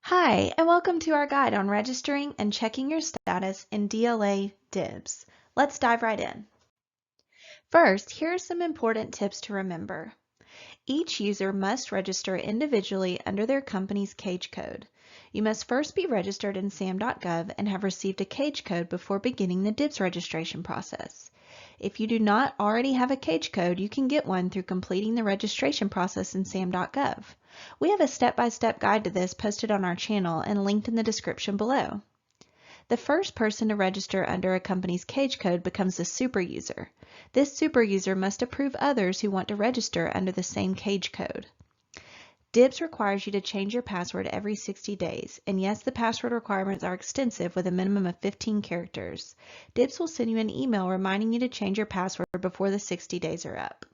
Hi, and welcome to our guide on registering and checking your status in DLA DIBBS. Let's dive right in. First, here are some important tips to remember. Each user must register individually under their company's CAGE code. You must first be registered in SAM.gov and have received a CAGE code before beginning the DIBBS registration process. If you do not already have a CAGE code, you can get one through completing the registration process in SAM.gov. We have a step-by-step guide to this posted on our channel and linked in the description below. The first person to register under a company's CAGE code becomes a super user. This super user must approve others who want to register under the same CAGE code. DIBBS requires you to change your password every 60 days, and yes, the password requirements are extensive with a minimum of 15 characters. DIBBS will send you an email reminding you to change your password before the 60 days are up.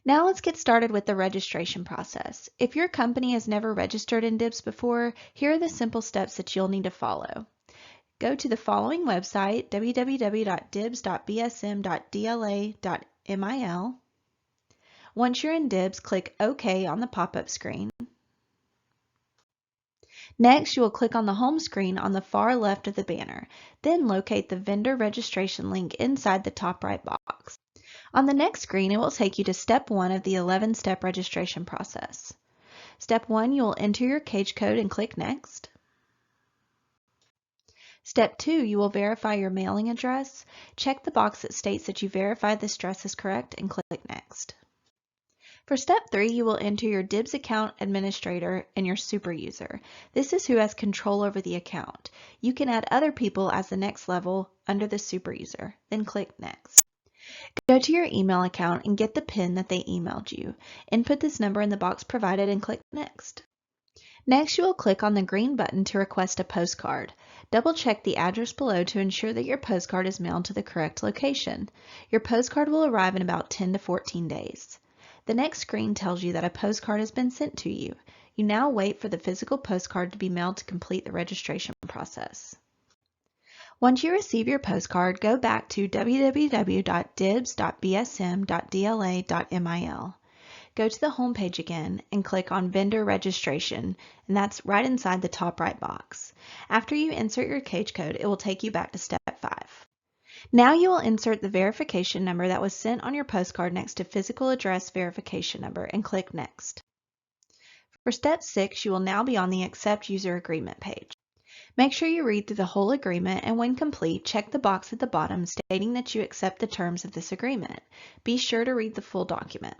Now let's get started with the registration process. If your company has never registered in DIBBS before, here are the simple steps that you'll need to follow. Go to the following website, www.dibbs.bsm.dla.mil. Once you're in DIBBS, click OK on the pop-up screen. Next, you will click on the home screen on the far left of the banner. Then locate the vendor registration link inside the top right box. On the next screen, it will take you to Step 1 of the 11-step registration process. Step 1, you will enter your CAGE code and click Next. Step 2, you will verify your mailing address. Check the box that states that you verified this address is correct and click Next. For Step 3, you will enter your DIBBS account administrator and your super user. This is who has control over the account. You can add other people as the next level under the super user, then click Next. Go to your email account and get the PIN that they emailed you. Input this number in the box provided and click Next. Next, you will click on the green button to request a postcard. Double-check the address below to ensure that your postcard is mailed to the correct location. Your postcard will arrive in about 10 to 14 days. The next screen tells you that a postcard has been sent to you. You now wait for the physical postcard to be mailed to complete the registration process. Once you receive your postcard, go back to www.dibbs.bsm.dla.mil. Go to the home page again and click on Vendor Registration, and that's right inside the top right box. After you insert your CAGE code, it will take you back to Step 5. Now you will insert the verification number that was sent on your postcard next to Physical Address Verification Number and click Next. For Step 6, you will now be on the Accept User Agreement page. Make sure you read through the whole agreement, and when complete, check the box at the bottom stating that you accept the terms of this agreement. Be sure to read the full document.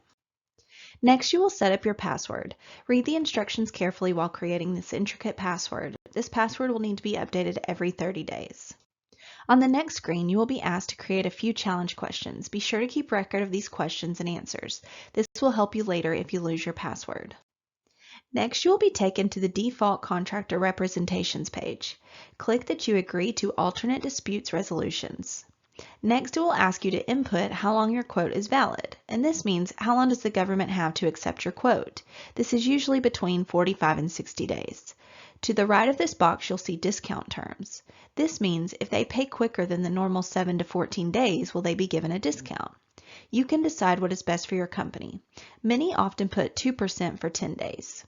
Next, you will set up your password. Read the instructions carefully while creating this intricate password. This password will need to be updated every 30 days. On the next screen, you will be asked to create a few challenge questions. Be sure to keep record of these questions and answers. This will help you later if you lose your password. Next, you will be taken to the Default Contractor Representations page. Click that you agree to alternate disputes resolutions. Next, it will ask you to input how long your quote is valid, and this means how long does the government have to accept your quote. This is usually between 45 and 60 days. To the right of this box, you'll see discount terms. This means if they pay quicker than the normal 7 to 14 days, will they be given a discount? You can decide what is best for your company. Many often put 2% for 10 days.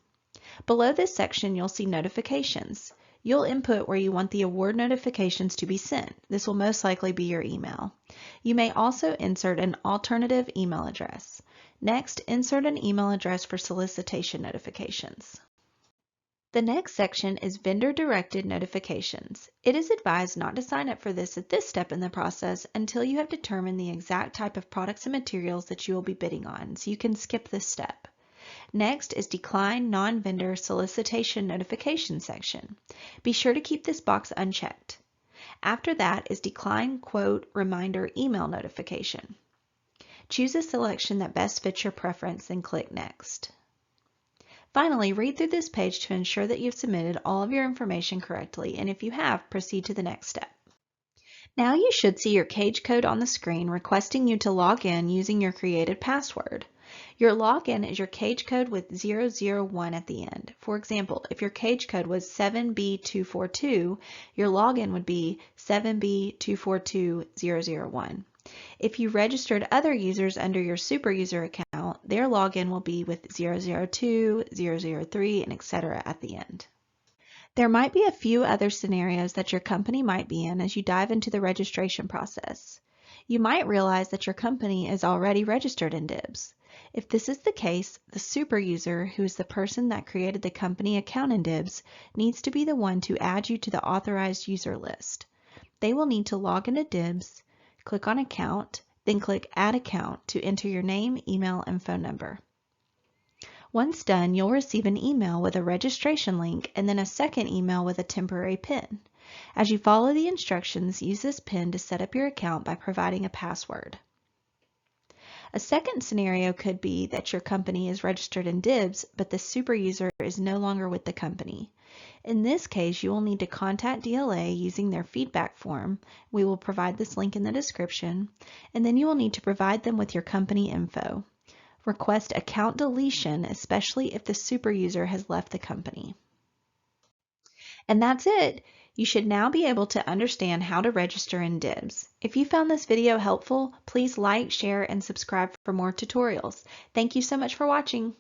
Below this section, you'll see notifications. You'll input where you want the award notifications to be sent. This will most likely be your email. You may also insert an alternative email address. Next, insert an email address for solicitation notifications. The next section is vendor-directed notifications. It is advised not to sign up for this at this step in the process until you have determined the exact type of products and materials that you will be bidding on, so you can skip this step. Next is Decline Non-Vendor Solicitation Notification section. Be sure to keep this box unchecked. After that is Decline Quote Reminder Email Notification. Choose a selection that best fits your preference, then click Next. Finally, read through this page to ensure that you've submitted all of your information correctly, and if you have, proceed to the next step. Now you should see your CAGE code on the screen requesting you to log in using your created password. Your login is your CAGE code with 001 at the end. For example, if your CAGE code was 7B242, your login would be 7B242001. If you registered other users under your super user account, their login will be with 002, 003, and etc. at the end. There might be a few other scenarios that your company might be in as you dive into the registration process. You might realize that your company is already registered in DIBBS. If this is the case, the super user, who is the person that created the company account in DIBBS, needs to be the one to add you to the authorized user list. They will need to log into DIBBS, click on Account, then click Add Account to enter your name, email, and phone number. Once done, you'll receive an email with a registration link and then a second email with a temporary PIN. As you follow the instructions, use this PIN to set up your account by providing a password. A second scenario could be that your company is registered in DIBBS, but the super user is no longer with the company. In this case, you will need to contact DLA using their feedback form. We will provide this link in the description, and then you will need to provide them with your company info. Request account deletion, especially if the super user has left the company. And that's it. You should now be able to understand how to register in DIBBS. If you found this video helpful, please like, share, and subscribe for more tutorials. Thank you so much for watching.